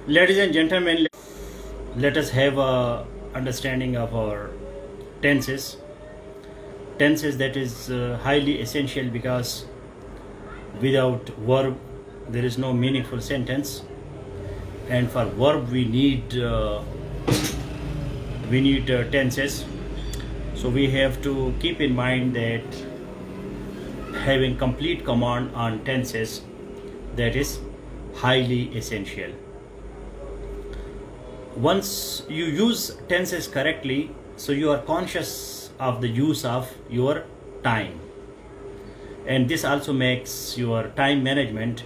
Ladies and gentlemen, let us have a understanding of our tenses. Tenses that is highly essential because without verb there is no meaningful sentence, and for verb we need tenses. So we have to keep in mind that having complete command on tenses, that is highly essential. Once you use tenses correctly, so you are conscious of the use of your time, and this also makes your time management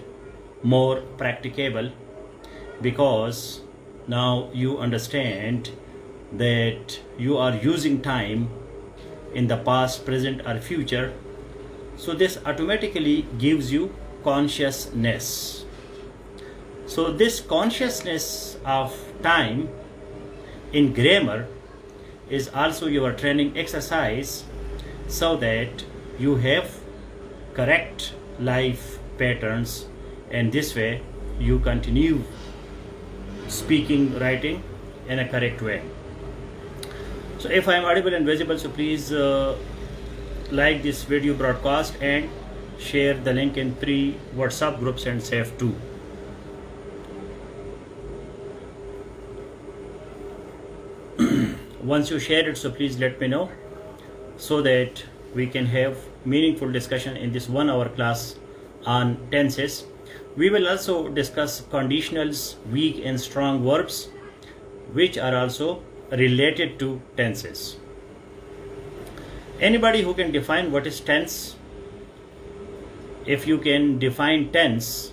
more practicable, because now you understand that you are using time in the past, present or future. So this automatically gives you consciousness. So this consciousness of time in grammar is also your training exercise, so that you have correct life patterns, and this way you continue speaking, writing in a correct way. So if I am audible and visible, so please like this video broadcast and share the link in 3 WhatsApp groups and save 2. Once you share it, so please let me know, so that we can have meaningful discussion in this 1 hour class on tenses. We will also discuss conditionals, weak and strong verbs, which are also related to tenses. Anybody who can define what is tense? If you can define tense,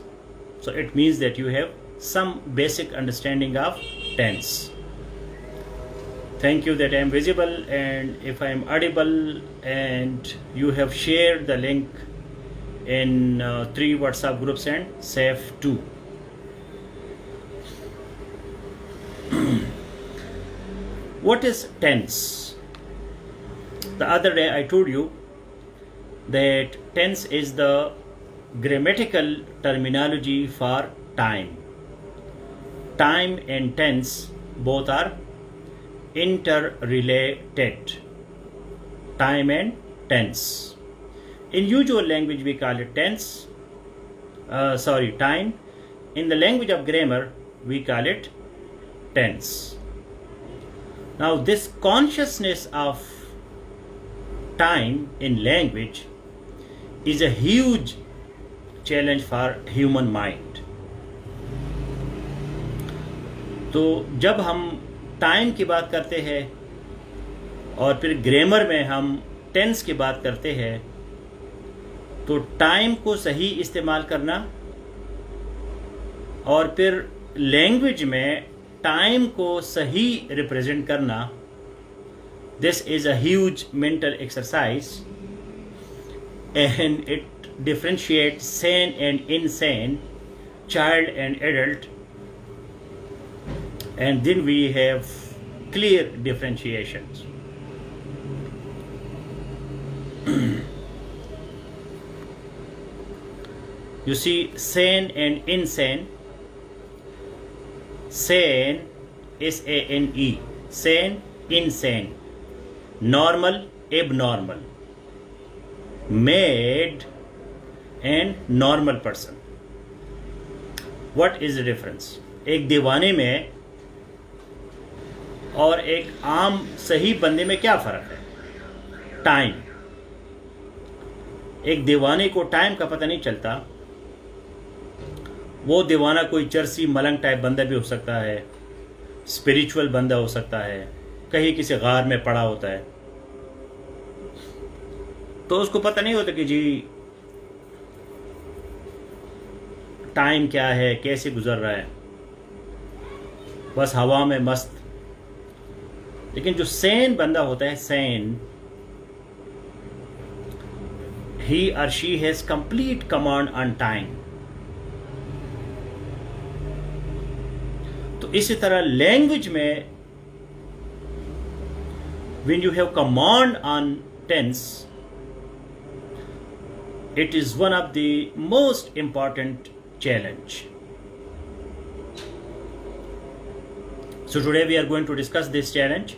so it means that you have some basic understanding of tense. Thank you that I am visible, and if I am audible and you have shared the link in 3 WhatsApp groups and save 2. What is tense? The other day I told you that tense is the grammatical terminology for time. Time and tense both are interrelated. Time and tense. In usual language we call it time. In the language of grammar we call it tense. Now this consciousness of time in language is a huge challenge for human mind. तो जब हम time की बात करते हैं और फिर grammar में हम टेंस की बात करते हैं, तो टाइम को सही इस्तेमाल करना और फिर लैंग्वेज में टाइम को सही रिप्रेजेंट करना, this is a huge mental exercise, and it differentiates sane and insane, child and adult, and then we have clear differentiations. You see, sane and insane. Sane, S-A-N-E, sane, insane. Normal, abnormal. Mad and normal person. What is the difference? एक दीवाने में और एक आम सही बंदे में क्या फर्क है? टाइम. एक दीवाने को टाइम का पता नहीं चलता. वो दीवाना कोई चरसी मलंग टाइप बंदा भी हो सकता है, स्पिरिचुअल बंदा हो सकता है, कहीं किसी गार में पड़ा होता है, तो उसको पता नहीं होता कि जी टाइम क्या है, कैसे गुजर रहा है, बस हवा में मस्त. लेकिन जो सेन बंदा होता है, सेन, ही और she has complete command on time. तो इसी तरह लैंग्वेज में when you have command on tense, it is one of the most important challenge. So today we are going to discuss this challenge.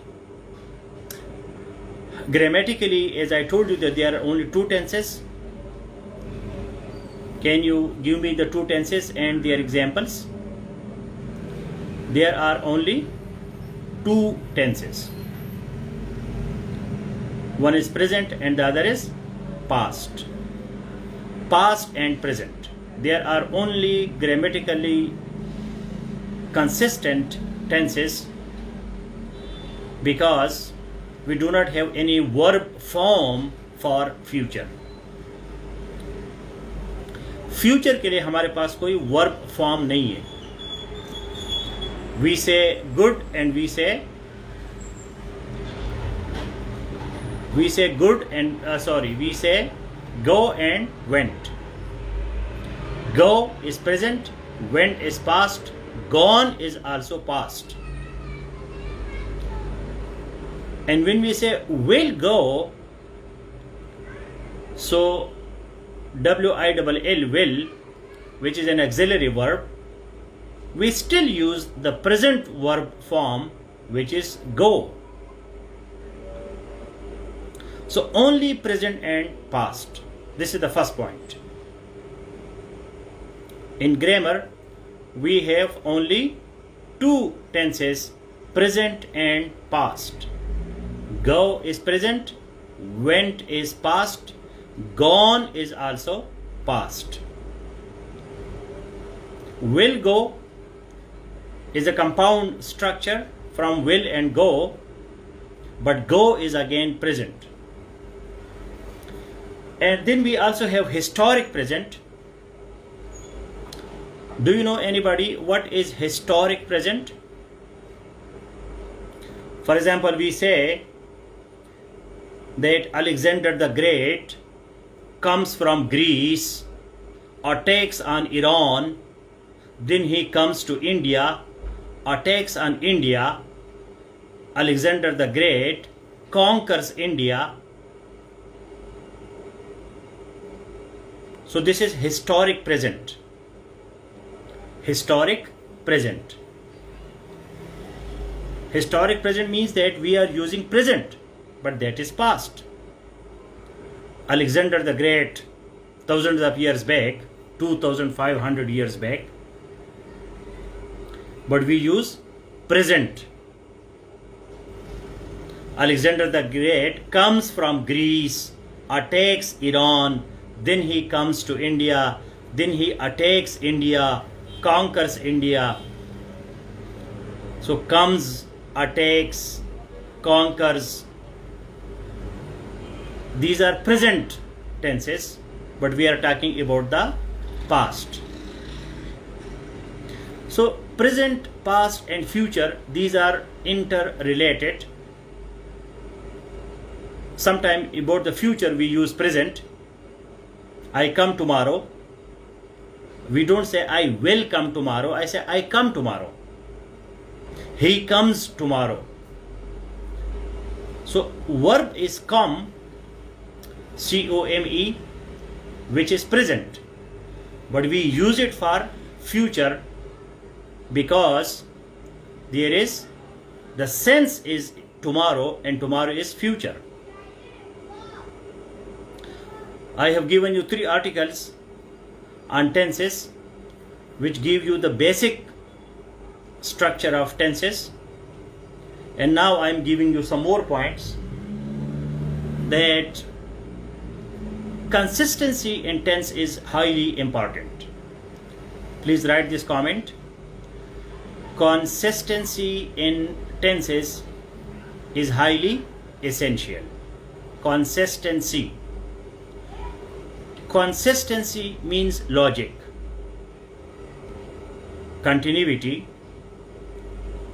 Grammatically, as I told you that there are only two tenses. Can you give me the two tenses and their examples? There are only two tenses. One is present and the other is past. Past and present. There are only grammatically consistent tenses because we do not have any verb form for future. Future के लिए हमारे पास कोई verb form नहीं है. We से good and we से good and we से go and went. Go is present, went is past, gone is also past. And when we say will go, so will, which is an auxiliary verb, we still use the present verb form, which is go. So only present and past. This is the first point. In grammar, we have only two tenses, present and past. Go is present, went is past, gone is also past. Will go is a compound structure from will and go, but go is again present. And then we also have historic present. Do you know anybody what is historic present? For example, we say that Alexander the Great comes from Greece, attacks on Iran, then he comes to India, attacks on India, Alexander the Great conquers India. So this is historic present. Historic present. Historic present means that we are using present, but that is past. Alexander the Great, thousands of years back, 2500 years back, but we use present. Alexander the Great comes from Greece, attacks Iran, then he comes to India, then he attacks India, conquers India. So comes, attacks, conquers. These are present tenses, but we are talking about the past. So present, past and future, these are interrelated. Sometime about the future we use present. I come tomorrow. We don't say I will come tomorrow. I say I come tomorrow. He comes tomorrow. So verb is come, C-O-M-E, which is present. But we use it for future because there is, the sense is tomorrow and tomorrow is future. I have given you 3 articles on tenses which give you the basic structure of tenses, and now I am giving you some more points that consistency in tense is highly important. Please write this comment. Consistency in tenses is highly essential. Consistency. Consistency means logic, continuity,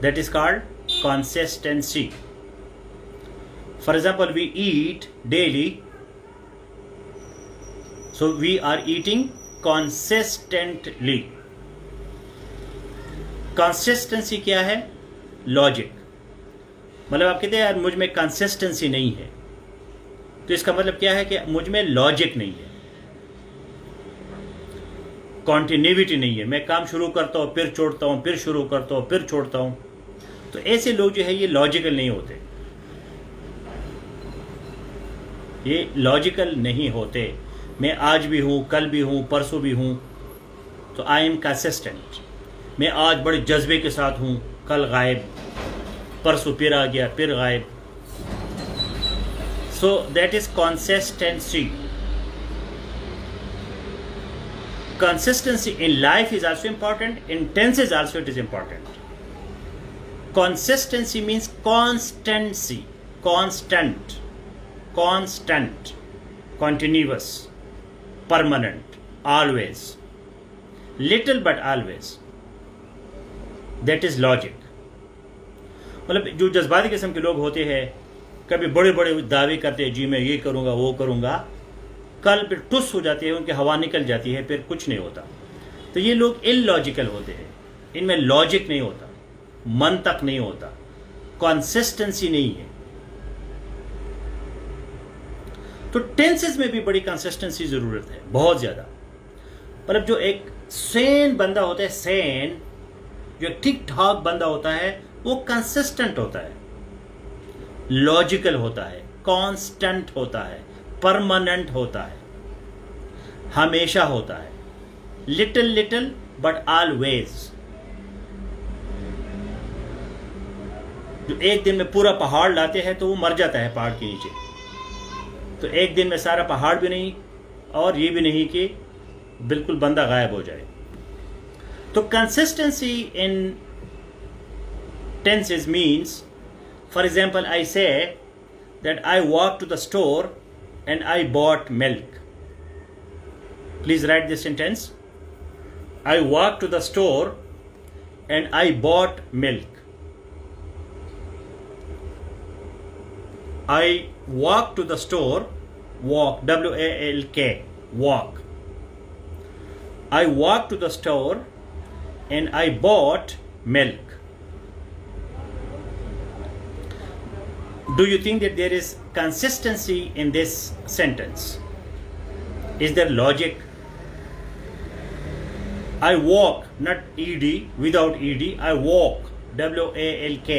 that is called consistency. For example, we eat daily, so we are eating consistently. Consistency क्या है? Logic. मतलब आप कहते हैं यार मुझ में consistency नहीं है, तो इसका मतलब क्या है कि मुझ में लॉजिक नहीं है, कॉन्टिन्यूटी नहीं है. मैं काम शुरू करता हूँ फिर छोड़ता हूँ, फिर शुरू करता हूँ फिर छोड़ता हूँ. तो ऐसे लोग जो है ये लॉजिकल नहीं होते, ये लॉजिकल नहीं होते। मैं आज भी हूँ, कल भी हूँ, परसों भी हूँ, तो आई एम कंसिस्टेंट। मैं आज बड़े जज्बे के साथ हूँ, कल गायब, परसों फिर आ गया, फिर गायब। So that is consistency. Consistency in life is also important. In tenses also it is important. Consistency means constancy, constant, continuous, permanent, always, little but always. That is logic. मतलब जो जज्बाती किस्म के लोग होते हैं, कभी बड़े बड़े दावे करते हैं, जी मैं ये करूँगा वो करूँगा, कल फिर टुस हो जाती है, उनकी हवा निकल जाती है, फिर कुछ नहीं होता। तो ये लोग इलॉजिकल होते हैं, इनमें लॉजिक नहीं होता, मन तक नहीं होता, कंसिस्टेंसी नहीं है। तो टेंसेस में भी बड़ी कंसिस्टेंसी जरूरत है, बहुत ज्यादा। मतलब जो एक सेन बंदा होता है, सेन जो ठीक ठाक बंदा होता है, वो कंसिस्टेंट होता है, लॉजिकल होता है, कांस्टेंट होता है, परमानेंट होता है, हमेशा होता है, लिटिल लिटिल बट ऑलवेज। जो एक दिन में पूरा पहाड़ लाते हैं तो वो मर जाता है पहाड़ के नीचे, तो एक दिन में सारा पहाड़ भी नहीं और ये भी नहीं कि बिल्कुल बंदा गायब हो जाए। तो consistency in tenses means, for example I से that I walked to the store and I bought milk. Please write this sentence. I walked to the store and I bought milk. I walked to the store, walk, W-A-L-K, walk. I walked to the store and I bought milk. Do you think that there is consistency in this sentence? Is there logic? I walk, not ed, without ed, I walk, W-A-L-K.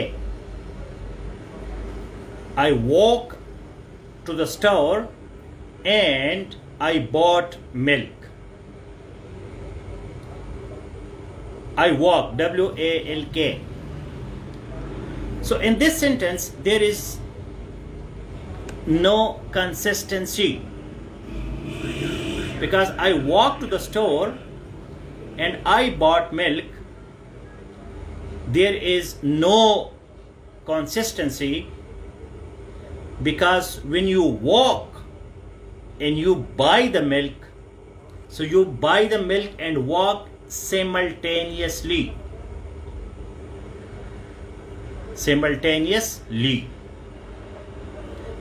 I walk to the store and I bought milk. I walk, W-A-L-K. So in this sentence there is no consistency, because I walked to the store and I bought milk. There is no consistency, because when you walk and you buy the milk, so you buy the milk and walk simultaneously.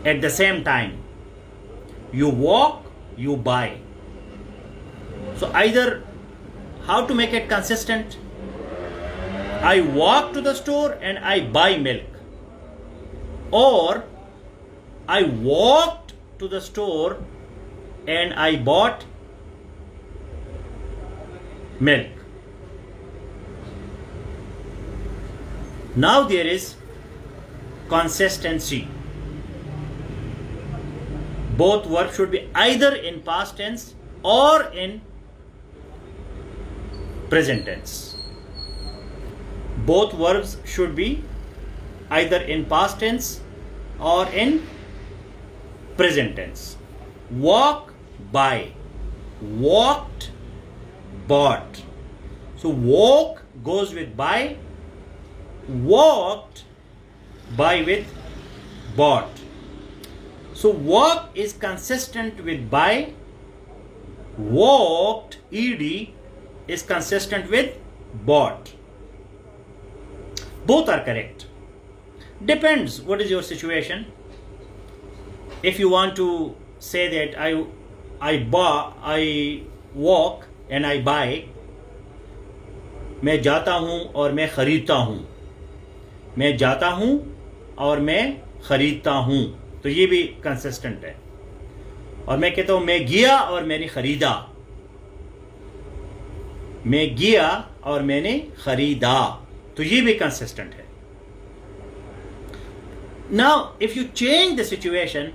At the same time, you walk, you buy. So either, how to make it consistent? I walk to the store and I buy milk, or I walked to the store and I bought milk. Now there is consistency. Both verbs should be either in past tense or in present tense. Both verbs should be either in past tense or in present tense. Walk, buy. Walked, bought. So walk goes with buy. Walked, buy with bought. So walk is consistent with buy. Walked, ed, is consistent with bought. Both are correct. Depends what is your situation. If you want to say that I walk and I buy, मैं जाता हूँ और मैं खरीदता हूँ, मैं जाता हूँ और मैं खरीदता हूँ, तो ये भी कंसिस्टेंट है। और मैं कहता हूँ मैं गया और मैंने खरीदा, मैं गया और मैंने खरीदा, तो ये भी कंसिस्टेंट है। Now if you change the situation,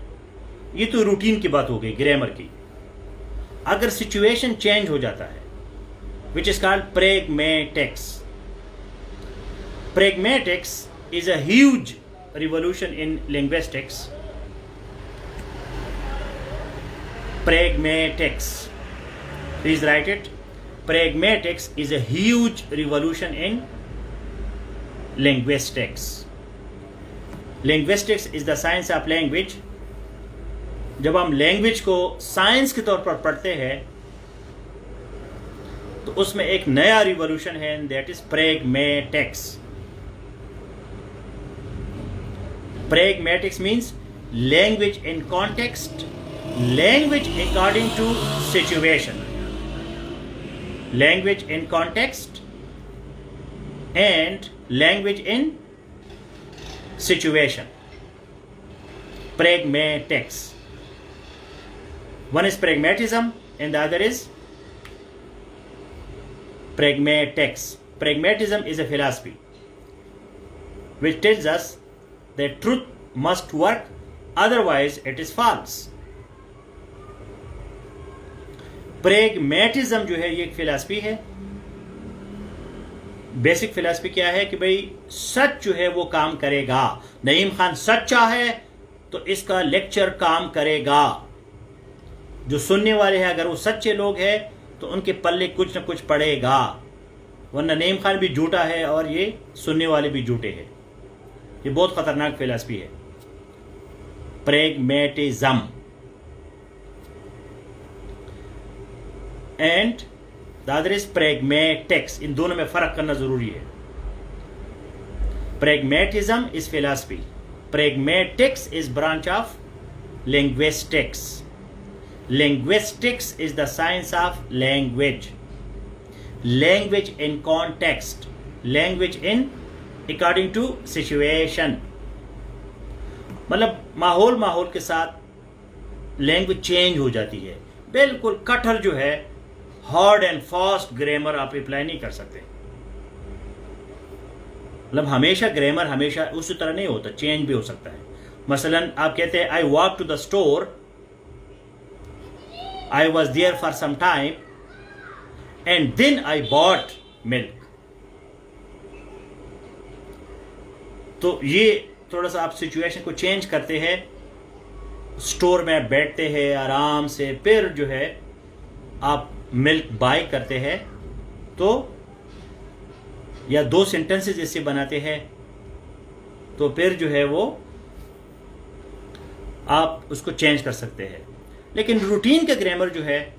ये तो रूटीन की बात हो गई ग्रामर की। अगर सिचुएशन चेंज हो जाता है, which is called pragmatics. Pragmatics is a huge revolution in linguistics. Pragmatics, please write it. Pragmatics is a huge revolution in linguistics. Linguistics is the science of language. जब हम language को science के तौर पर पढ़ते हैं तो उसमें एक नया रिवॉल्यूशन है, that is pragmatics. Pragmatics means language in context, language according to situation. Language in context and language in situation. Pragmatics. One is pragmatism and the other is pragmatics. Pragmatism is a philosophy which tells us that truth must work, otherwise it is false. Pragmatism जो है ये एक philosophy है। Basic philosophy क्या है कि भाई सच जो है वो काम करेगा। नईम खान सच्चा है तो इसका लेक्चर काम करेगा। जो सुनने वाले हैं अगर वो सच्चे लोग हैं तो उनके पल्ले कुछ न कुछ पड़ेगा, वरना नईम खान भी झूठा है और ये सुनने वाले भी झूठे हैं। ये बहुत खतरनाक फिलॉसफी है, pragmatism. And the other is pragmatics. इन दोनों में फर्क करना जरूरी है। Pragmatism is philosophy. Pragmatics is branch of linguistics. Linguistics is the science of language. Language in context. Language in according to situation. मतलब माहौल के साथ लैंग्वेज चेंज हो जाती है। बिल्कुल कठर जो है हार्ड एंड फास्ट ग्रामर आप अप्लाई नहीं कर सकते। मतलब हमेशा ग्रामर हमेशा उसी तरह नहीं होता, चेंज भी हो सकता है। मसलन आप कहते हैं I walk to the store, I was there for some time and then I bought milk. तो ये थोड़ा सा आप सिचुएशन को चेंज करते हैं। स्टोर में बैठते हैं आराम से, फिर जो है आप मिल्क बाय करते हैं, तो या दो सेंटेंसेस इससे बनाते हैं, तो फिर जो है वो आप उसको चेंज कर सकते हैं। लेकिन रूटीन का ग्रामर जो है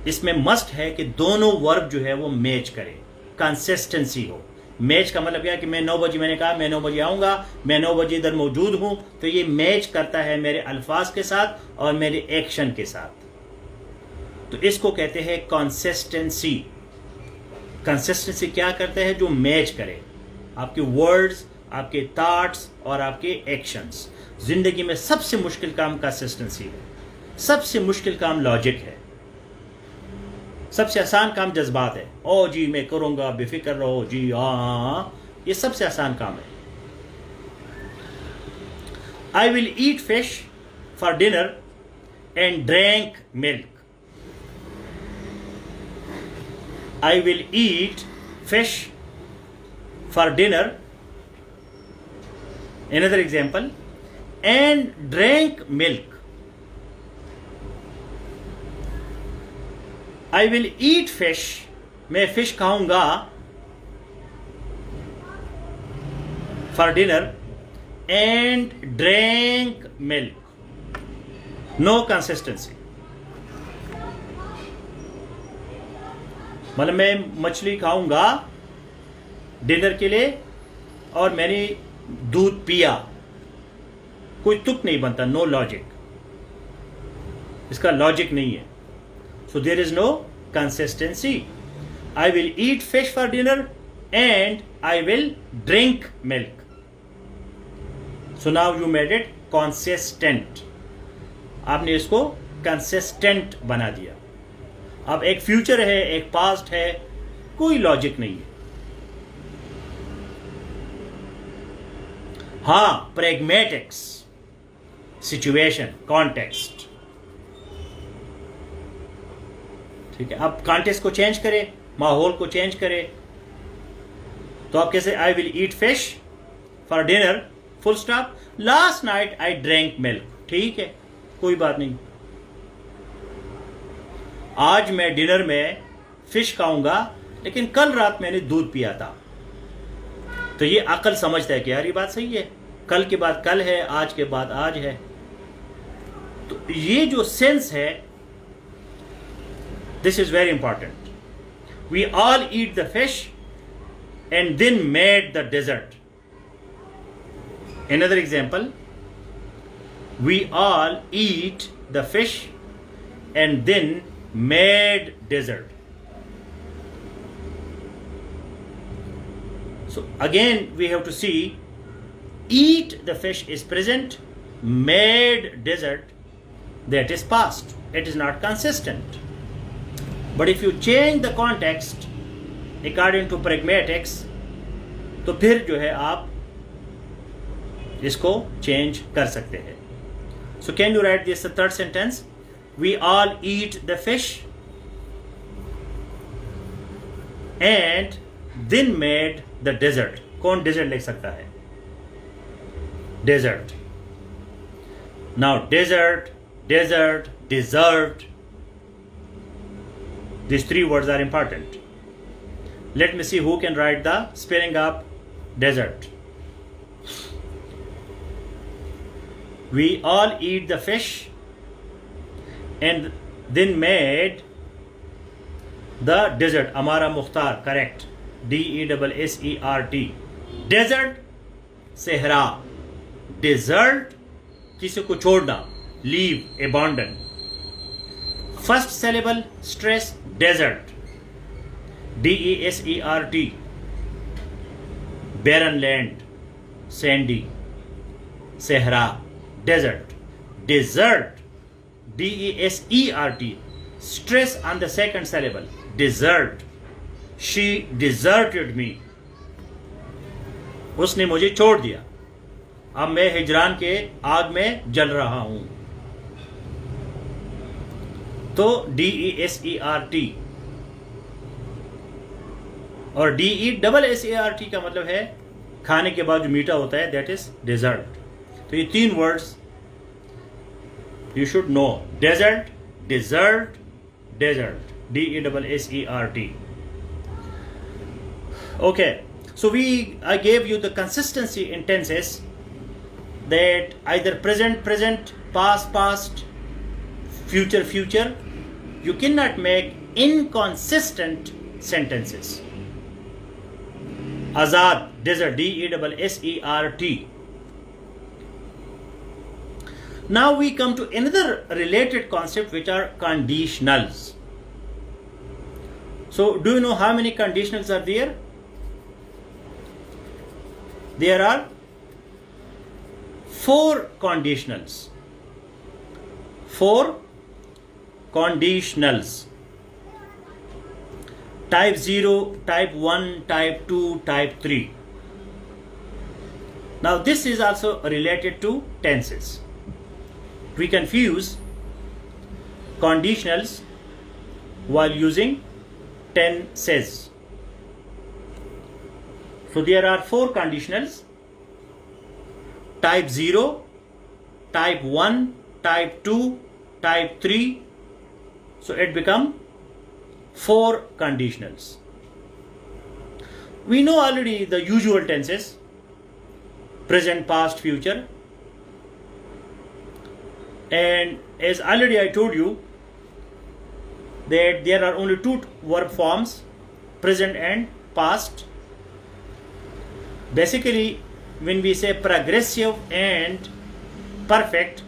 इसमें मस्ट है कि दोनों वर्ब जो है वो मैच करे, कंसिस्टेंसी हो। मैच का मतलब क्या है कि मैं 9 बजे, मैंने कहा मैं 9 बजे आऊंगा, मैं 9 बजे इधर मौजूद हूं, तो ये मैच करता है मेरे अल्फाज के साथ और मेरे एक्शन के साथ। तो इसको कहते हैं कंसिस्टेंसी। कंसिस्टेंसी क्या करते हैं? जो मैच करे आपके वर्ड्स, आपके थॉट्स और आपके एक्शंस। जिंदगी में सबसे मुश्किल काम कंसिस्टेंसी है, सबसे मुश्किल काम लॉजिक है, सबसे आसान काम जज्बात है। ओ जी मैं करूंगा, बेफिक्र रहो जी, हाँ, ये सबसे आसान काम है। आई will eat fish for dinner and drink milk. I will eat fish for dinner, another example, and drink milk. I will eat fish, मैं fish खाऊंगा for dinner and drink milk. No consistency. मतलब मैं मछली खाऊंगा dinner के लिए और मैंने दूध पिया, कोई तुक नहीं बनता, नो लॉजिक, इसका लॉजिक नहीं है। So there is no consistency. I will eat fish for dinner and I will drink milk. So now you made it consistent, आपने इसको कंसिस्टेंट बना दिया। अब एक फ्यूचर है, एक पास्ट है, कोई लॉजिक नहीं है। हाँ, pragmatics, सिचुएशन, कॉन्टेक्स्ट। ठीक है, अब कॉन्टेक्स्ट को चेंज करें, माहौल को चेंज करें, तो आप कैसे, आई will eat fish for dinner, full stop, last night I drank milk. ठीक है, कोई बात नहीं, आज मैं डिनर में फिश खाऊंगा, लेकिन कल रात मैंने दूध पिया था। तो ये अकल समझता है कि यार ये बात सही है, कल के बाद कल है, आज के बाद आज है। तो ये जो सेंस है, this is very important. We all eat the fish and then made the dessert. Another example, we all eat the fish and then made dessert. So again we have to see, eat the fish is present, made dessert, that is past. It is not consistent. But if you change the context according to pragmatics, तो फिर जो है आप इसको change कर सकते हैं। So can you write this third sentence, we all eat the fish and then made the dessert. कौन डेजर्ट लिख सकता है? Dessert. Now dessert, desert, desert, these three words are important. Let me see who can write the spelling of desert. We all eat the fish and then made the dessert. Amara Mukhtar, correct. D-E-S-S-E-R-T. Desert, सहरा. Desert, किसी को छोड़ना, leave, abandon. First syllable, stress, desert. D-E-S-E-R-T. Barren land, sandy, सहरा. Desert. Desert, D-E-S-E-R-T. Stress on the second syllable. Desert. She deserted me. उसने मुझे छोड़ दिया, अब मैं हिजरान के आग में जल रहा हूं। तो D-E-S-E-R-T और D-E-S-S-E-R-T का मतलब है खाने के बाद जो मीठा होता है, दैट इज डेजर्ट। तो ये तीन words you should know, dessert, desert, desert, D-E-S-S-E-R-T. Okay, so I gave you the consistency in tenses, that either present, present, past, past, future, future. You cannot make inconsistent sentences. Azad, desert, D-E-S-S-E-R-T. Now we come to another related concept, which are conditionals. So do you know how many conditionals are there? There are 4 conditionals. 4 conditionals. Type 0, type 1, type 2, type 3. Now this is also related to tenses. We confuse conditionals while using tenses. So there are 4 conditionals: type 0, type 1, type 2, type 3. So it become 4 conditionals. We know already the usual tenses: present, past, future. And as already I told you that there are only 2 verb forms, present and past. Basically, when we say progressive and perfect,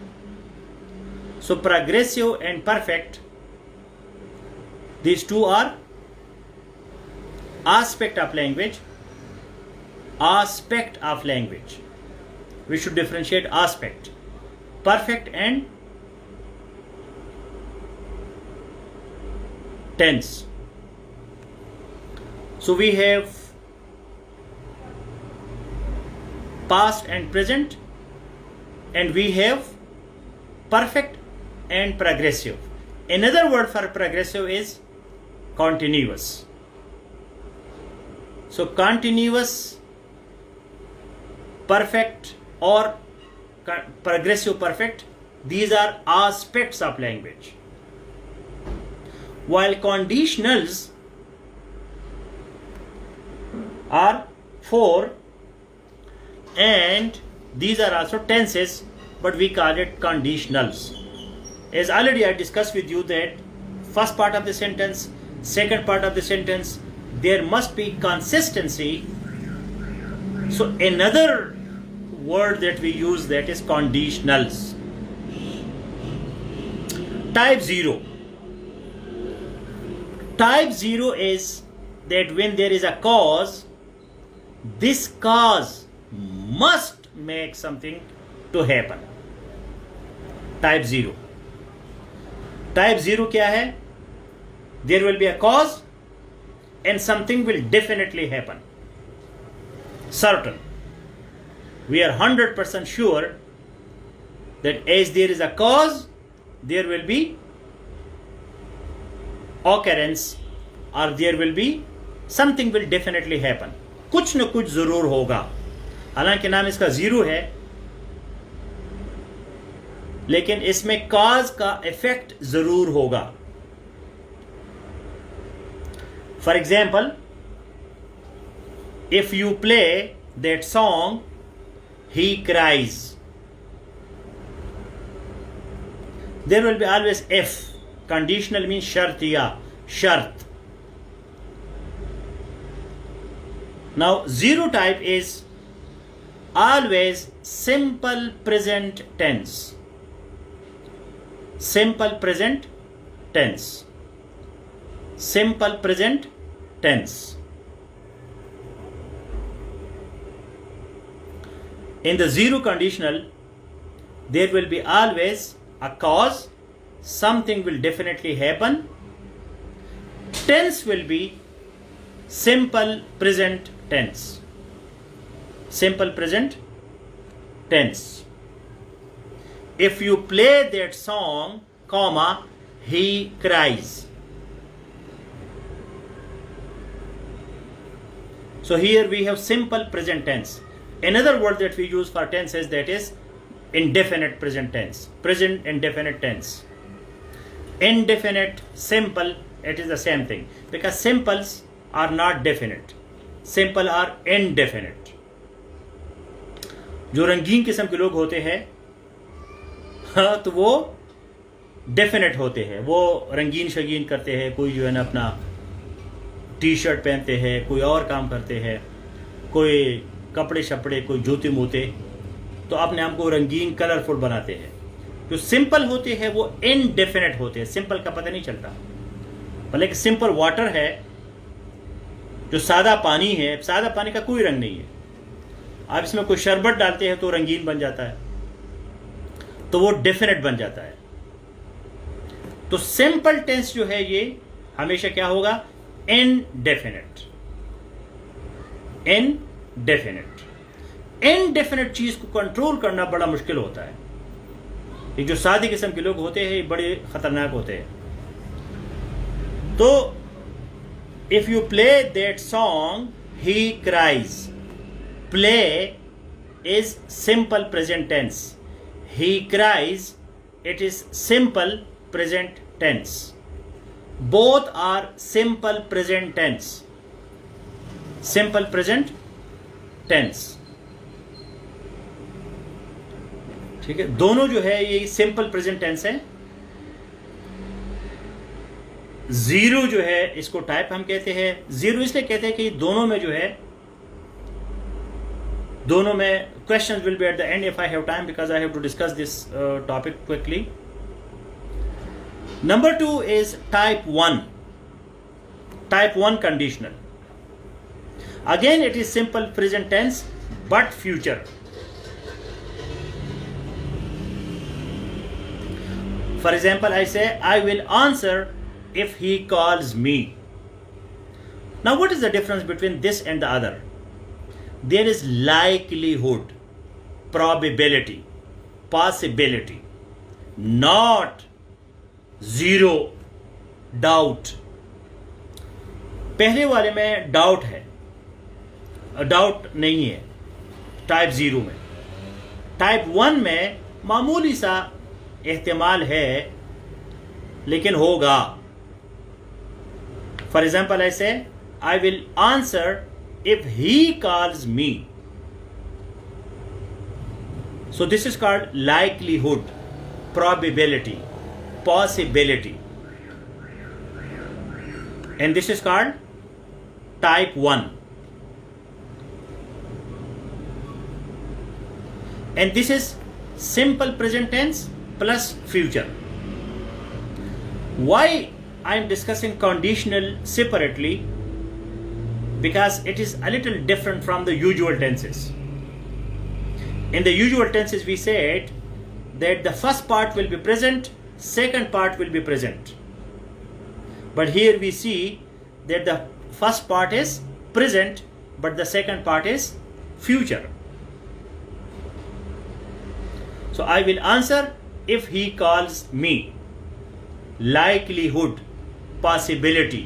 so progressive and perfect, these two are aspect of language. Aspect of language. We should differentiate aspect. Perfect and tense. So we have past and present, and we have perfect and progressive. Another word for progressive is continuous. So continuous, perfect or progressive perfect, these are aspects of language. While conditionals are 4, and these are also tenses, but we call it conditionals. As already I discussed with you that first part of the sentence, second part of the sentence, there must be consistency. So another word that we use, that is conditionals. Type 0. Type 0 is that when there is a cause, this cause must make something to happen. Type 0. Type 0 क्या है? There will be a cause and something will definitely happen. Certain. We are 100% sure that as there is a cause, there will be occurrence, or there will be something will definitely happen. कुछ न कुछ जरूर होगा. हालांकि नाम इसका 0 है, लेकिन इसमें कॉज का इफेक्ट जरूर होगा. For example, if you play that song he cries, there will be always if. Conditional mean शर्तिया, शर्त. Now 0 type is always simple present tense. Simple present tense. Simple present tense. In the 0 conditional, there will be always a cause, something will definitely happen. Tense will be simple present tense. Simple present tense. If you play that song, comma, he cries. So here we have simple present tense. Another word that we use for tense is that is indefinite present tense. Present indefinite tense. Indefinite, simple, it is the same thing. Because simples are not definite. Simple are indefinite. जो रंगीन किस्म के लोग होते हैं, हाँ, तो वो डेफिनेट होते हैं. वो रंगीन शगीन करते हैं. कोई जो है ना अपना टी शर्ट पहनते हैं, कोई और काम करते हैं, कोई कपड़े शपड़े, कोई जूते मूते, तो अपने आप को रंगीन कलरफुल बनाते हैं. जो सिंपल होते हैं वो इनडेफिनेट होते हैं. सिंपल का पता नहीं चलता. भले कि सिंपल वाटर है, जो सादा पानी है, सादा पानी का कोई रंग नहीं है. आप इसमें कोई शरबत डालते हैं तो रंगीन बन जाता है, तो वो डेफिनेट बन जाता है. तो सिंपल टेंस जो है ये हमेशा क्या होगा? इनडेफिनेट. इनडेफिनेट. इनडेफिनेट चीज को कंट्रोल करना बड़ा मुश्किल होता है. ये जो सादी किस्म के लोग होते हैं ये बड़े खतरनाक होते हैं. तो if you play that song he cries, play is simple present tense. He cries, it is simple present tense. Both are simple present tense. Simple present tense. ठीक है, दोनों जो है ये सिंपल प्रेजेंट टेंस है. 0 जो है इसको टाइप हम कहते हैं. 0 इसलिए कहते हैं कि दोनों में जो है, दोनों में questions will be at the end if I have time, because I have to discuss this topic quickly. Number 2 is type 1. Type 1 conditional. Again it is simple present tense but future. For example, I say I will answer if he calls me. Now what is the difference between this and the other? There is likelihood. probability, possibility, not zero, doubt. पहले वाले में doubt है, doubt नहीं है type 0 में. Type 1 में मामूली सा एहतिमाल है लेकिन होगा. फॉर एग्जाम्पल ऐसे, I will answer if he calls me. So this is called likelihood, probability, possibility, and this is called type 1. And this is simple present tense plus future. Why I am discussing conditional separately? Because it is a little different from the usual tenses. In the usual tenses we said that the first part will be present, second part will be present. But here we see that the first part is present, but the second part is future. So I will answer if he calls me. Likelihood, possibility,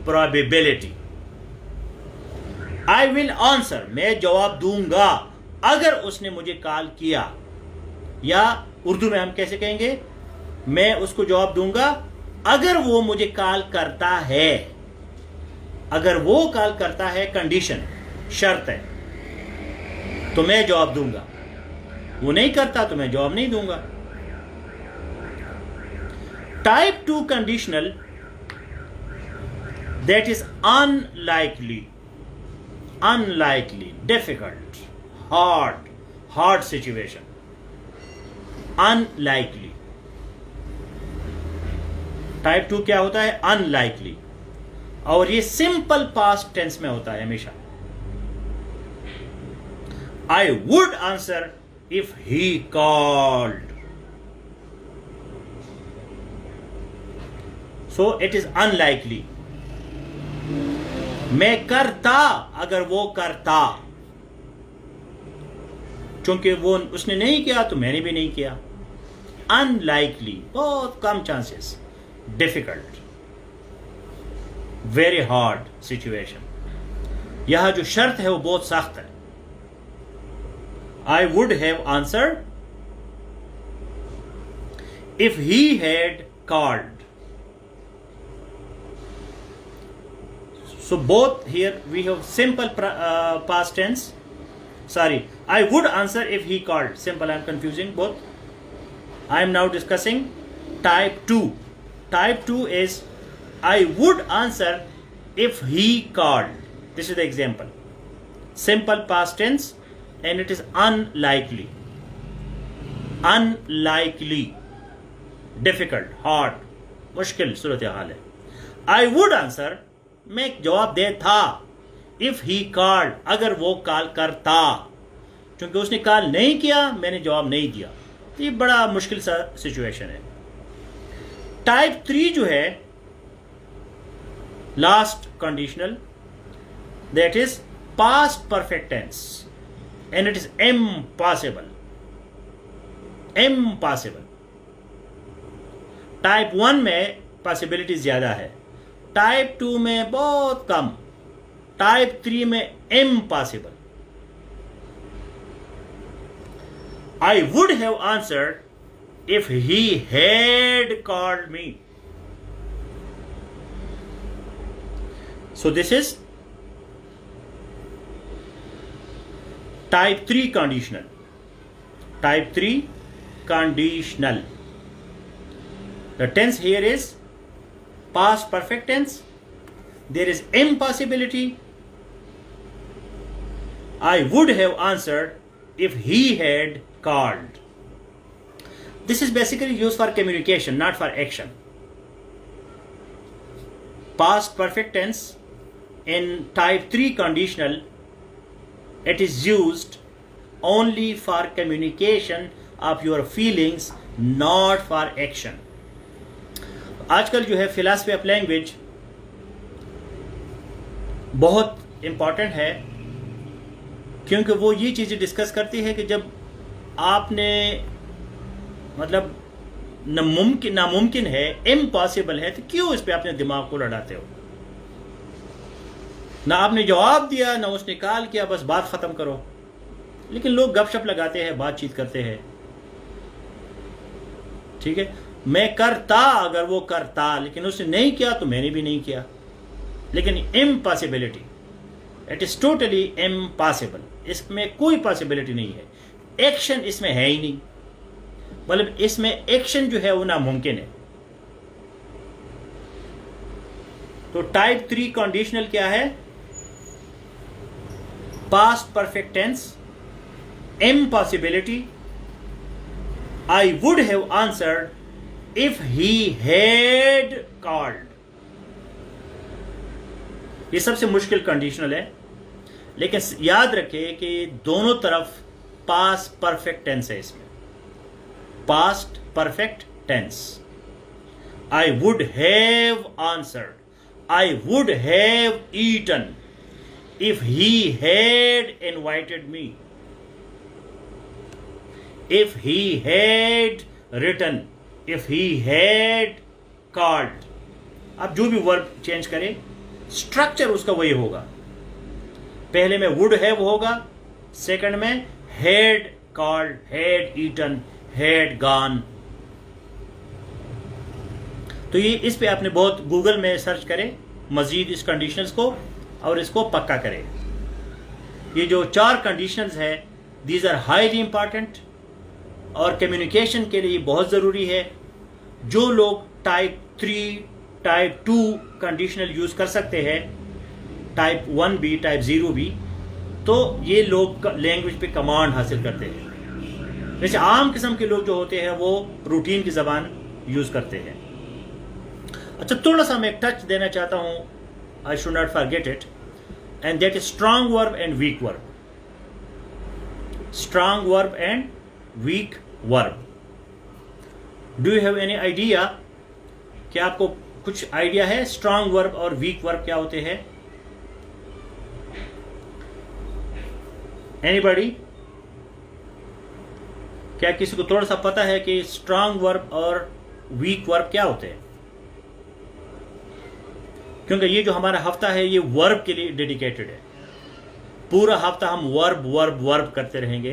probability. I will answer, मैं जवाब दूंगा अगर उसने मुझे call किया. या उर्दू में हम कैसे कहेंगे, मैं उसको जवाब दूंगा अगर वो मुझे कॉल करता है. अगर वो कॉल करता है, कंडीशन, शर्त है, तो मैं जवाब दूंगा. वो नहीं करता तो मैं जवाब नहीं दूंगा. Type 2 conditional, that is unlikely, unlikely, difficult, hard situation. Unlikely. Type 2 क्या होता है? अनलाइकली. और ये सिंपल पास्ट टेंस में होता है हमेशा. I would answer if he called. So it is unlikely. मैं करता अगर वो करता. क्योंकि वो उसने नहीं किया तो मैंने भी नहीं किया. अनलाइकली, बहुत कम chances. Difficult, very hard situation. यह जो शर्त है वो बहुत सख्त है. I would have answered if he had called. So both here we have simple past tense. Sorry, I would answer if he called. Simple, I am confusing both. I am now discussing type 2. Type 2 is I would answer if he called. This is the example. Simple past tense and it is unlikely. Unlikely. Difficult, hard, मुश्किल सूरत हाल है. I would answer, मैं जवाब दे था, if he called, अगर वो call करता. क्योंकि उसने कॉल नहीं किया, मैंने जवाब नहीं दिया. तो ये बड़ा मुश्किल सा सिचुएशन है. टाइप 3 जो है, last conditional, that is past perfect tense and it is impossible. Impossible. Type 1 में पॉसिबिलिटी ज्यादा है, टाइप 2 में बहुत कम, टाइप 3 में impossible. I would have answered if he had called me. So this is type 3 conditional. Type 3 conditional. The tense here is past perfect tense. There is impossibility. I would have answered if he had called. This is basically used for communication, not for action. Past perfect tense in type 3 conditional, it is used only for communication of your feelings, not for action. आजकल जो है philosophy of language बहुत important है, क्योंकि वो ये चीज़ें discuss करती है कि जब आपने मतलब नामुमकिन है, इम्पॉसिबल है, तो क्यों इस पे अपने दिमाग को लड़ाते हो? ना आपने जवाब दिया ना उसने कॉल किया, बस बात खत्म करो। लेकिन लोग गपशप लगाते हैं, बातचीत करते हैं। ठीक है, मैं करता अगर वो करता, लेकिन उसने नहीं किया तो मैंने भी नहीं किया। लेकिन impossibility, it is totally impossible, इसमें कोई पॉसिबिलिटी नहीं है, एक्शन इसमें है ही नहीं, मतलब इसमें एक्शन जो है वो नामुमकिन है। तो टाइप 3 कंडीशनल क्या है? Past perfect tense, impossibility, I would have answered if he had called। ये सबसे मुश्किल कंडीशनल है, लेकिन याद रखें कि दोनों तरफ पास्ट परफेक्ट टेंस है इसमें। Past perfect tense, I would have answered, I would have eaten if he had invited me, if he had written, if he had called। अब जो भी वर्ब चेंज करें, स्ट्रक्चर उसका वही होगा। पहले में वुड हैव होगा, सेकंड में had called, had eaten, had gone. तो ये इस पे आपने बहुत गूगल में सर्च करें मजीद इस कंडीशंस को और इसको पक्का करें। ये जो 4 कंडीशंस है, दीज आर हाईली इंपॉर्टेंट और कम्युनिकेशन के लिए बहुत ज़रूरी है। जो लोग टाइप 3, टाइप 2 कंडीशनल यूज़ कर सकते हैं, टाइप 1 भी, टाइप 0 भी, तो ये लोग लैंग्वेज पे कमांड हासिल करते हैं। वैसे आम किस्म के लोग जो होते हैं वो रूटीन की ज़बान यूज़ करते हैं। अच्छा, थोड़ा सा मैं एक टच देना चाहता हूँ, I should not forget it, and that is strong verb and weak verb. Strong verb and weak verb. Do you have any idea? क्या आपको कुछ आइडिया है स्ट्रांग वर्ब और वीक वर्ब क्या होते हैं? एनीबॉडी? क्या किसी को थोड़ा सा पता है कि स्ट्रांग वर्ब और वीक वर्ब क्या होते हैं? क्योंकि ये जो हमारा हफ्ता है ये वर्ब के लिए डेडिकेटेड है। पूरा हफ्ता हम वर्ब वर्ब वर्ब करते रहेंगे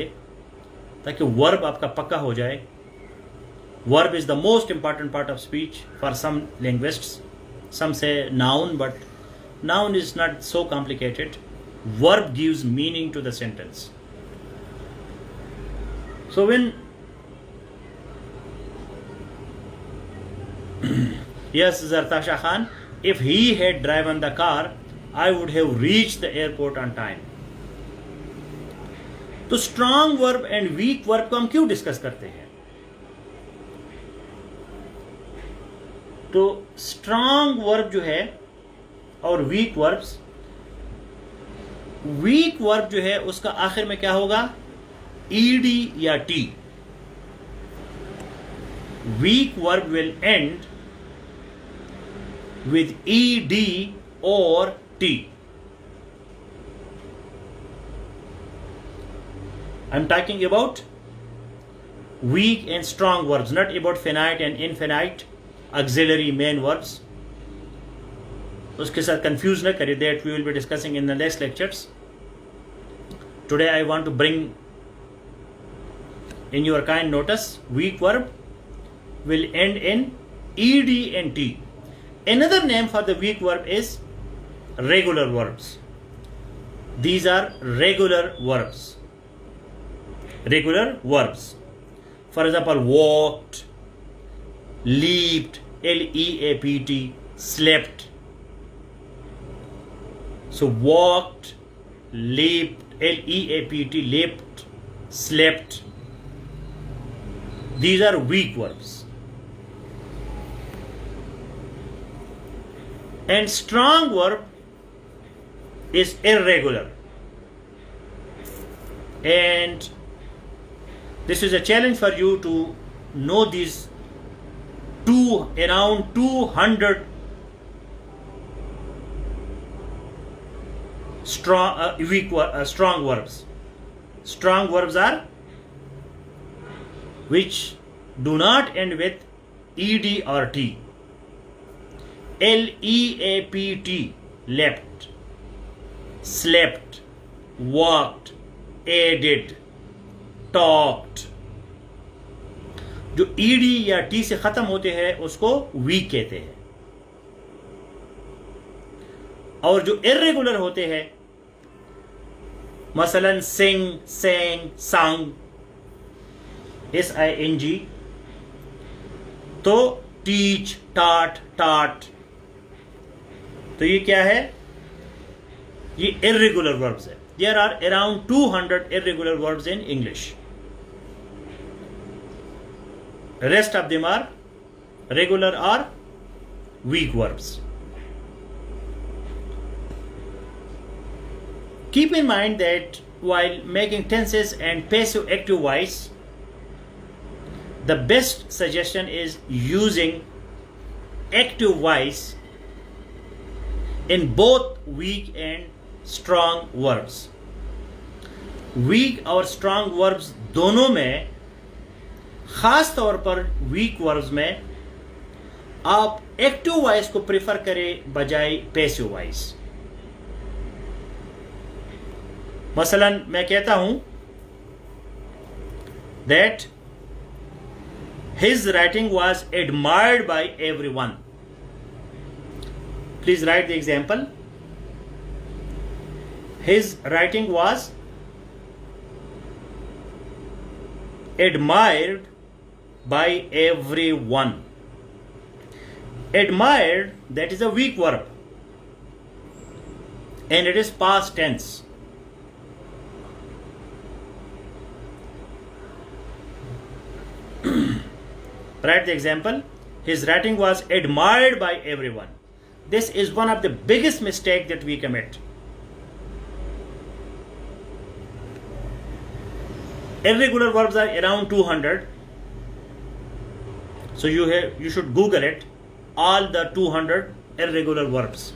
ताकि वर्ब आपका पक्का हो जाए। Verb is the most important part of speech for some linguists. Some से noun, but noun is not so complicated. Verb gives meaning to the sentence. So when yes, Zartasha Khan, if he had driven the car, I would have reached the airport on time। तो strong verb and weak verb को हम क्यों discuss करते हैं? तो strong verb जो है और वीक वर्ब्स, वीक वर्ब जो है उसका आखिर में क्या होगा? ईडी या T. Weak verb will and with ed or t। I'm talking about weak and strong verbs, not about finite and infinite auxiliary main verbs। उसके साथ confuse ना करिए, that we will be discussing in the next lectures। Today I want to bring in your kind notice, weak verb will end in ed and t। Another name for the weak verb is regular verbs। These are regular verbs। Regular verbs, for example, walked, leaped, L-E-A-P-T, slept। So walked, leaped, L-E-A-P-T, leaped, slept, these are weak verbs। And strong verb is irregular, and this is a challenge for you to know these around 200 strong verbs. Strong verbs are which do not end with ed or t. leapt, leapt, slept, walked, aided, talked. जो ed या t से खत्म होते हैं उसको week कहते हैं, और जो इर्रेगुलर होते हैं मसलन सिंग, sang, sung, SING, तो टीच, taught, taught, तो ये क्या है? ये irregular verbs है. There are around 200 irregular verbs in English. Rest of them are regular or weak verbs. Keep in mind that while making tenses and passive active voice, the best suggestion is using active voice in both weak and strong verbs. Weak और strong verbs दोनों में, खास तौर पर weak verbs में आप active voice को prefer करें बजाय passive voice. मसलन मैं कहता हूं that his writing was admired by everyone. Please write the example. His writing was admired by everyone. Admired, that is a weak verb and it is past tense. Write the example. His writing was admired by everyone. This is one of the biggest mistakes that we commit. Irregular verbs are around 200. So you should Google it. All the 200 irregular verbs.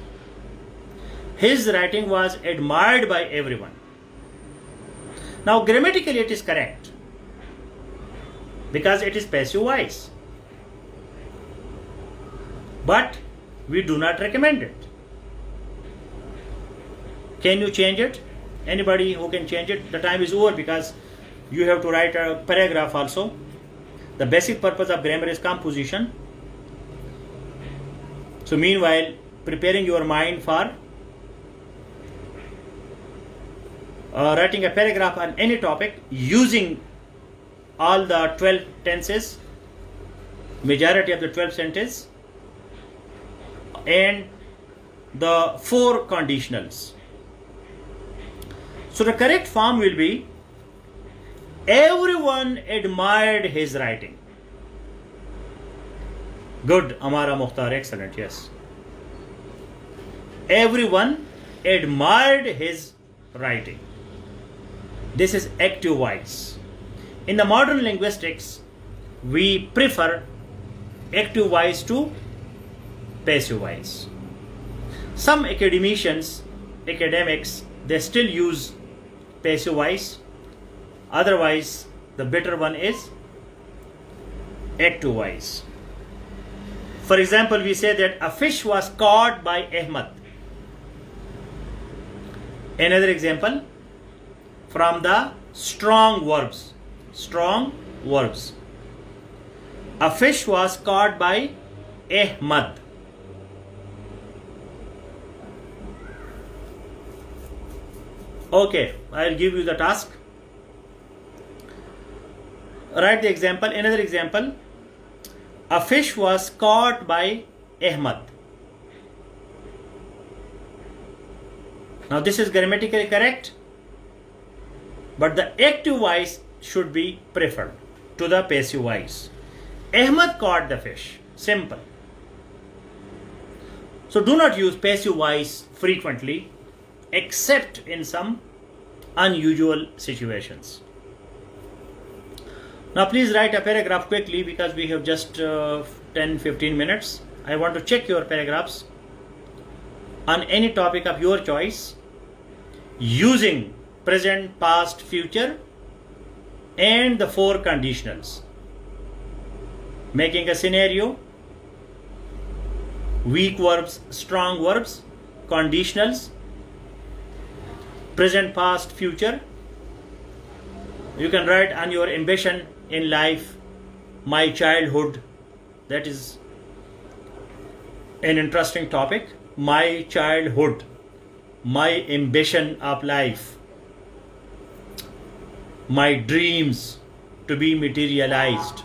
His writing was admired by everyone. Now grammatically it is correct, because it is passive voice, but we do not recommend it. Can you change it? Anybody who can change it? The time is over because you have to write a paragraph also. The basic purpose of grammar is composition. So meanwhile, preparing your mind for writing a paragraph on any topic using all the 12 tenses, majority of the 12 sentences, and the 4 conditionals. So the correct form will be, everyone admired his writing. Good, Amara Mukhtar, excellent, yes. Everyone admired his writing. This is active voice. In the modern linguistics, we prefer active voice to passive voice. Some academics, they still use passive voice. Otherwise, the better one is active voice. For example, we say that a fish was caught by Ahmad. Another example from the strong verbs. Strong verbs. A fish was caught by Ahmad. Okay, I'll give you the task. Write the example. Another example. A fish was caught by Ahmad. Now this is grammatically correct, but the active voice should be preferred to the passive voice. Ahmad caught the fish. Simple. So do not use passive voice frequently except in some unusual situations. Now please write a paragraph quickly because we have just 10-15 minutes. I want to check your paragraphs on any topic of your choice using present, past, future and the 4 conditionals. making a scenario, weak verbs, strong verbs, conditionals, present, past, future. You can write on your ambition in life, my childhood. That is an interesting topic. My childhood, my ambition of life, my dreams to be materialized.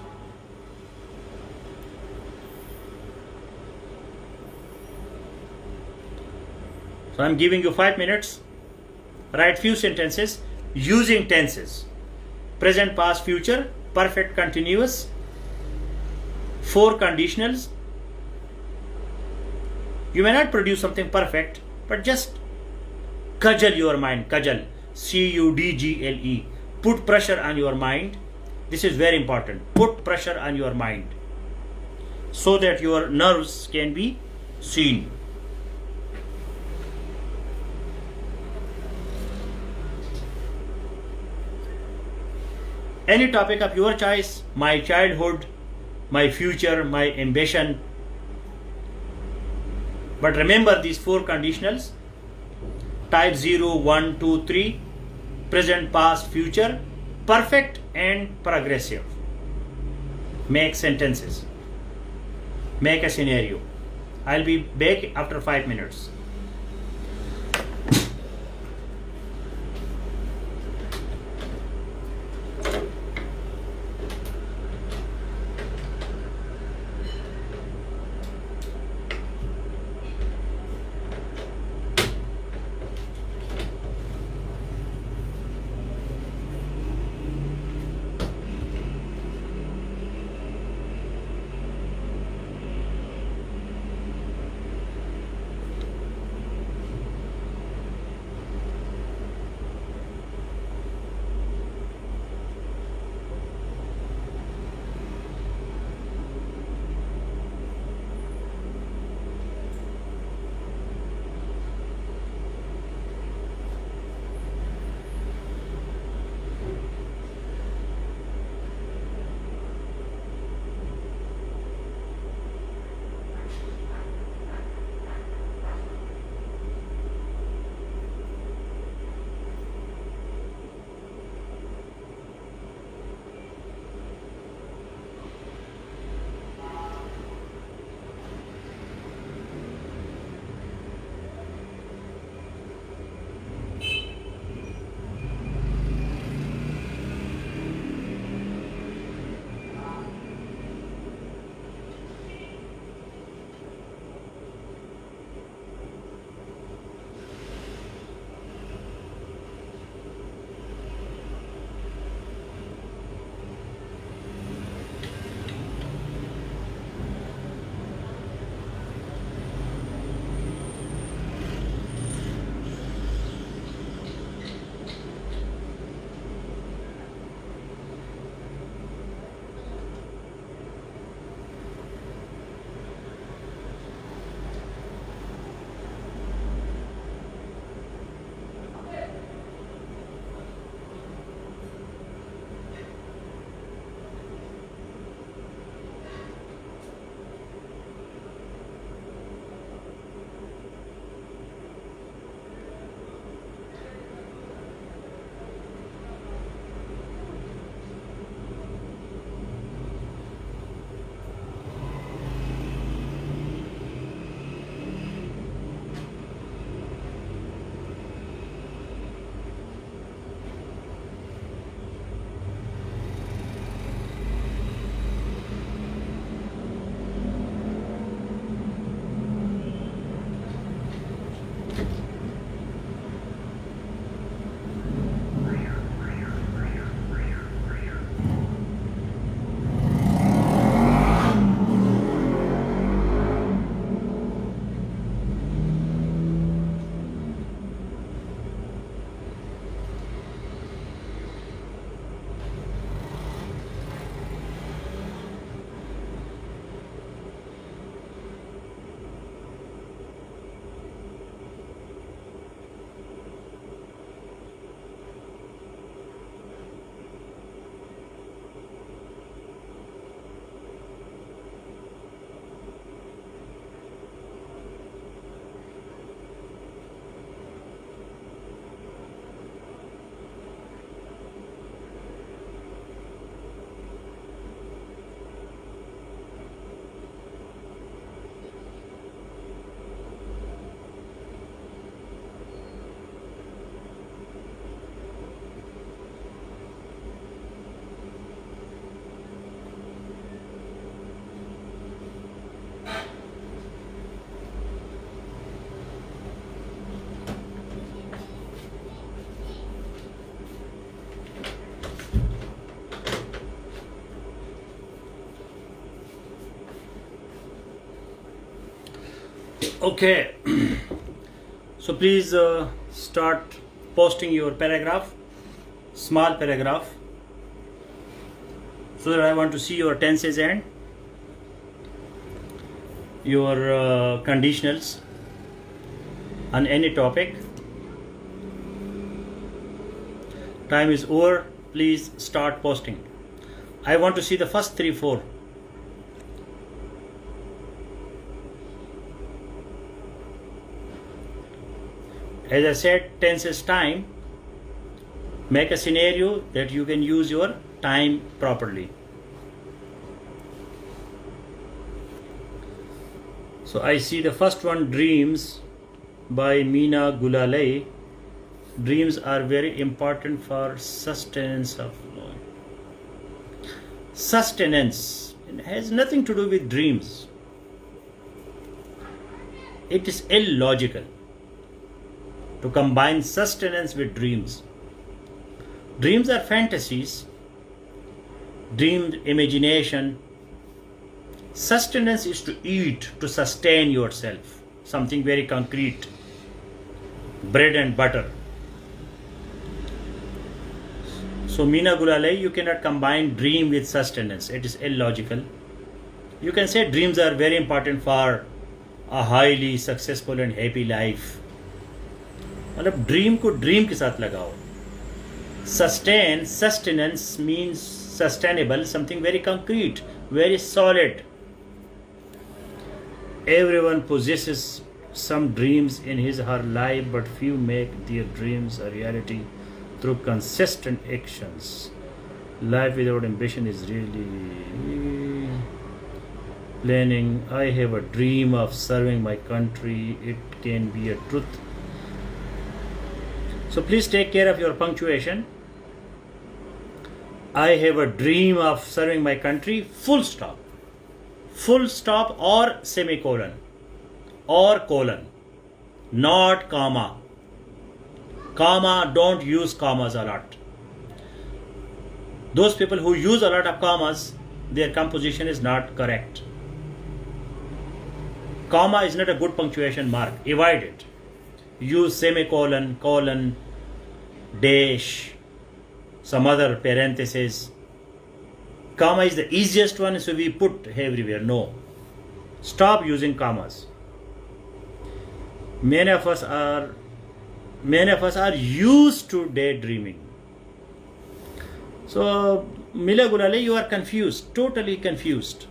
So I'm giving you 5 minutes. Write few sentences using tenses: present, past, future, perfect, continuous, 4 conditionals. You may not produce something perfect, but just cudgel your mind. Cudgel, cudgle. Put pressure on your mind. This is very important. Put pressure on your mind so that your nerves can be seen. Any topic of your choice: my childhood, my future, my ambition. But remember these 4 conditionals: type 0, 1, 2, 3, present, past, future, perfect, and progressive. Make sentences. Make a scenario. I'll be back after 5 minutes. Okay, so please start posting your paragraph, small paragraph, so that I want to see your tenses and your conditionals on any topic. Time is over. Please start posting. I want to see the first 3-4. As I said, tense is time. Make a scenario that you can use your time properly. So I see the first one, Dreams by Meena Gulalai. Dreams are very important for sustenance of life. Sustenance has nothing to do with dreams. It is illogical to combine sustenance with dreams. Dreams are fantasies, dreamed imagination. Sustenance is to eat, to sustain yourself, something very concrete, bread and butter. So Meena Gulalai, you cannot combine dream with sustenance. It is illogical. You can say dreams are very important for a highly successful and happy life. मतलब dream को dream के साथ लगाओ. Sustain, sustenance means sustainable, something very concrete, very solid. Everyone possesses some dreams in his or her life, but few make their dreams a reality through consistent actions. Life without ambition is really planning. I have a dream of serving my country. It can be a truth. So please take care of your punctuation. I have a dream of serving my country, full stop. Full stop or semicolon or colon, not comma. Comma, don't use commas a lot. Those people who use a lot of commas, their composition is not correct. Comma is not a good punctuation mark. Avoid it. Use semicolon, colon, dash, some other parenthesis. Comma is the easiest one, so we put everywhere. No. Stop using commas. Many of us are used to daydreaming. So, Meena Gulalai, you are confused, totally confused.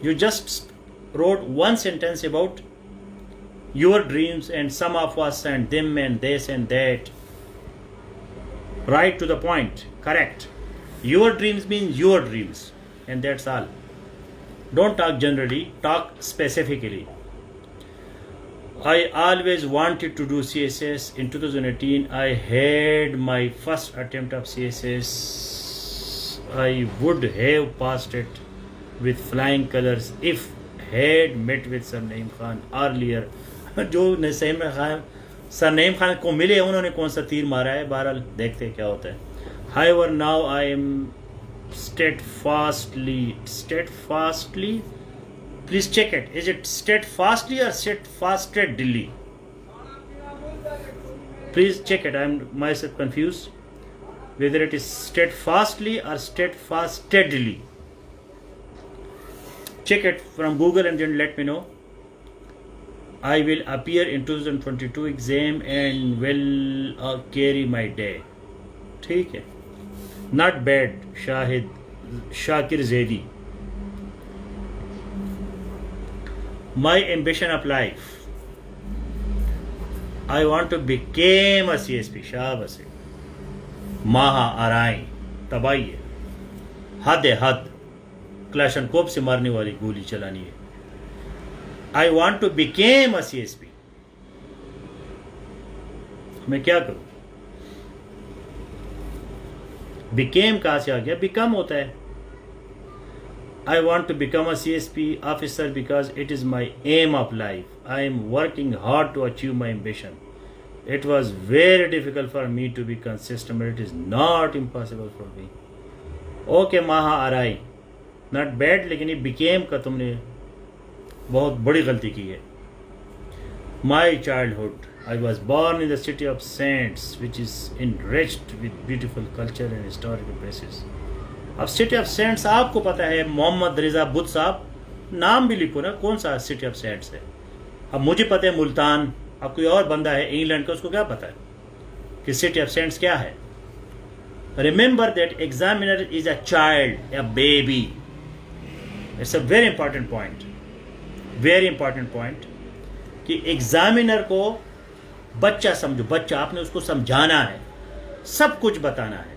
You just wrote one sentence about your dreams and some of us and them and this and that. Right to the point, correct. Your dreams mean your dreams, and that's all. Don't talk generally, talk specifically. I always wanted to do CSS. In 2018, I had my first attempt of CSS. I would have passed it with flying colors if had met with Sarnaim Khan earlier. जो surname Khan को मिले उन्होंने कौन सा तीर मारा है, बहरहाल देखते क्या होता है. However, now I am steadfastly, please check it. Is it steadfastly or steadfastedly? Please check it. I am myself confused whether it is steadfastly or steadfastedly. Check it from Google and then let me know. I will appear in 2022 exam and will carry my day. ठीक है. Not bad, Shakir Zaidi. My ambition of life. I want to become a CSP. शाबाश. Maha Arai. तबाही है. हद है हद. Kalashnikov से मारने वाली गोली चलानी है. I want to become a CSP. मैं क्या करूं? Became कहाँ से आ गया? Become होता है. I want to become a CSP officer because it is my aim of life. I am working hard to achieve my ambition. It was very difficult for me to be consistent, but it is not impossible for me. Okay, Maha Arai. Not bad, लेकिन ये became का तुमने बहुत बड़ी गलती की है. My childhood. I was born in the city of saints, which is enriched with beautiful culture and historical places. अब सिटी ऑफ सेंट्स आपको पता है, मोहम्मद रिजा बुद्ध साहब, नाम भी लिखो ना, कौन सा सिटी ऑफ सेंट्स है। अब मुझे पता है मुल्तान, अब कोई और बंदा है इंग्लैंड का, उसको क्या पता है कि सिटी ऑफ सेंट्स क्या है। Remember that examiner is a child, a baby. It's a very important point, very important point, कि एग्जामिनर को बच्चा समझो, बच्चा, आपने उसको समझाना है, सब कुछ बताना है।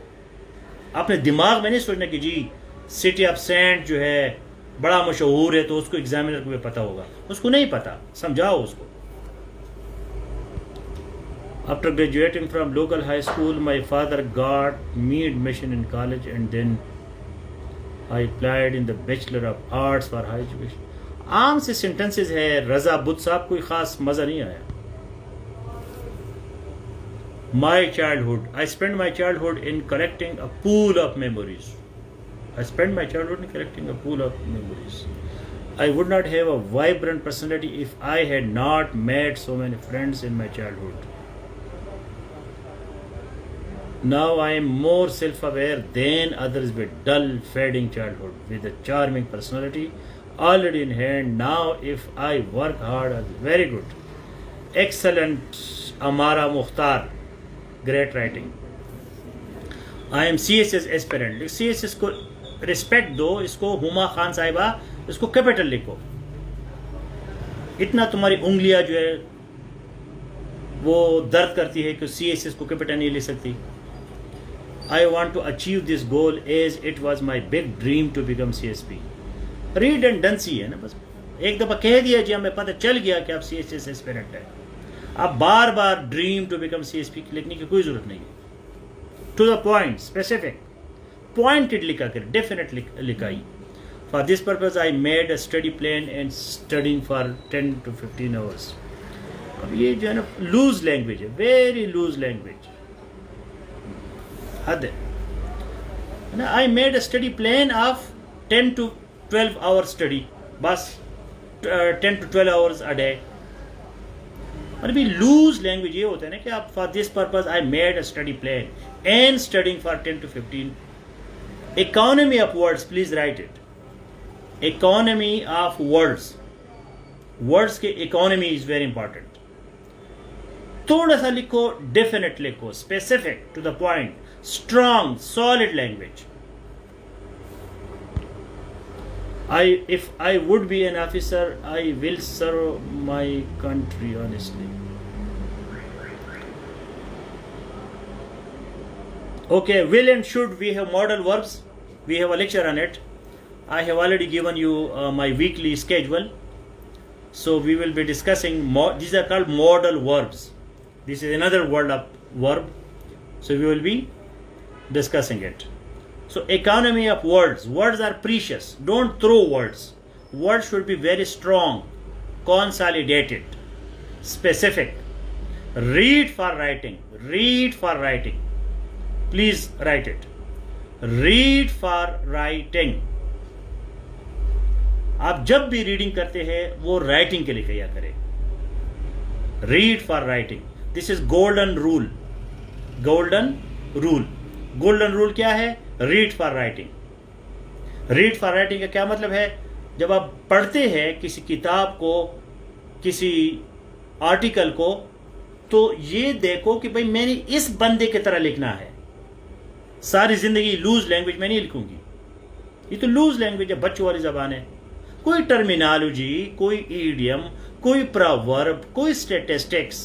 आपने दिमाग में नहीं सोचना कि जी सिटी ऑफ सेंट जो है बड़ा मशहूर है तो उसको एग्जामिनर को भी पता होगा, उसको नहीं पता, समझाओ उसको। After graduating from local high school my father got me admission in college and then I applied in the bachelor of arts for high education. आम से सेंटेंसेस है रजा बुद्ध साहब, कोई खास मजा नहीं आया। My childhood. I spent my childhood in collecting a pool of memories. I spent my childhood in collecting a pool of memories. I would not have a vibrant personality if I had not made so many friends in my childhood. Now I am more self-aware than others with dull, fading childhood, with a charming personality already in hand. Now if I work hard, I'll be very good. Excellent, Amara Mukhtar. Great writing. I am CSS aspirant. CSS को respect दो, इसको हुमा खान साहिबा, इसको capital लिखो। इतना तुम्हारी उंगलियां जो है वो दर्द करती है कि CSS को कैपिटल नहीं ले सकती। I want to achieve this goal as it was my big dream to become CSP। Redundancy है ना, बस एक दफ़ा कह दिया जी, हमें पता चल गया कि आप CSS एस्पिरेंट है, आप बार बार ड्रीम टू बिकम CSP लिखने की कोई जरूरत नहीं है। To the point, specific, pointed लिखा कर, डेफिनेट लिखाई। For this purpose I made a study plan and studying for 10 to 15 hours. अब ये जो है ना लूज लैंग्वेज है, वेरी लूज लैंग्वेज, हद है ना। I made a study plan of 10 to 12 hours study, बस 10 to 12 आवर्स अ डे। और भी लूज लैंग्वेज ये होता है ना कि आप for this purpose I made a study plan and studying for 10 to 15। Economy of words, please write it. Economy of words, words के इकोनॉमी इज वेरी इंपॉर्टेंट। थोड़ा सा लिखो, डेफिनेट लिखो, specific, to the point, strong, solid language. If I would be an officer, I will serve my country honestly. Okay, will and should, we have modal verbs. We have a lecture on it. I have already given you my weekly schedule. So we will be discussing, these are called modal verbs. This is another word of verb. So we will be discussing it. So economy of words. Words are precious. Don't throw words. Words should be very strong, consolidated, specific. Read for writing. Read for writing. Please write it. Read for writing. आप जब भी reading करते हैं वो writing के लिए किया करें। Read for writing. This is golden rule. Golden rule. Golden rule क्या है? Read for writing. Read for writing का क्या मतलब है? जब आप पढ़ते हैं किसी किताब को, किसी आर्टिकल को, तो ये देखो कि भाई मैंने इस बंदे की तरह लिखना है। सारी जिंदगी लूज लैंग्वेज में नहीं लिखूंगी, ये तो लूज लैंग्वेज है, बच्चों वाली जबान है। कोई टर्मिनोलॉजी, कोई ईडियम, कोई प्रोवर्ब, कोई स्टैटिस्टिक्स,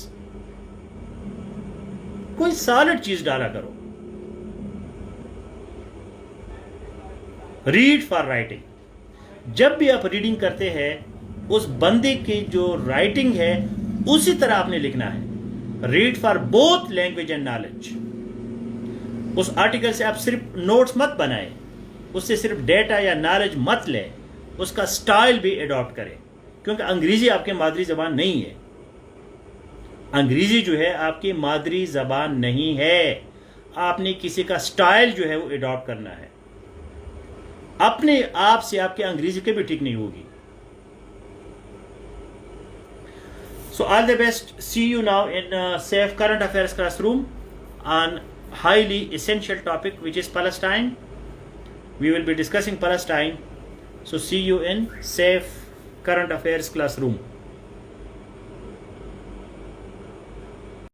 कोई सॉलिड चीज डाला करो। Read for writing. जब भी आप रीडिंग करते हैं उस बंदे की जो राइटिंग है उसी तरह आपने लिखना है। Read for both language and knowledge. उस आर्टिकल से आप सिर्फ नोट्स मत बनाएं, उससे सिर्फ डेटा या नॉलेज मत लें, उसका स्टाइल भी अडॉप्ट करें, क्योंकि अंग्रेजी आपकी मादरी जबान नहीं है। अंग्रेजी जो है आपकी मादरी जबान नहीं है। आपने किसी का स्टाइल जो है वो अडॉप्ट करना है। अपने आप से आपकी अंग्रेजी कभी ठीक नहीं होगी। So all the best. See you now in Safe Current Affairs classroom on highly essential topic, which is Palestine. We will be discussing Palestine. So see you in Safe Current Affairs classroom.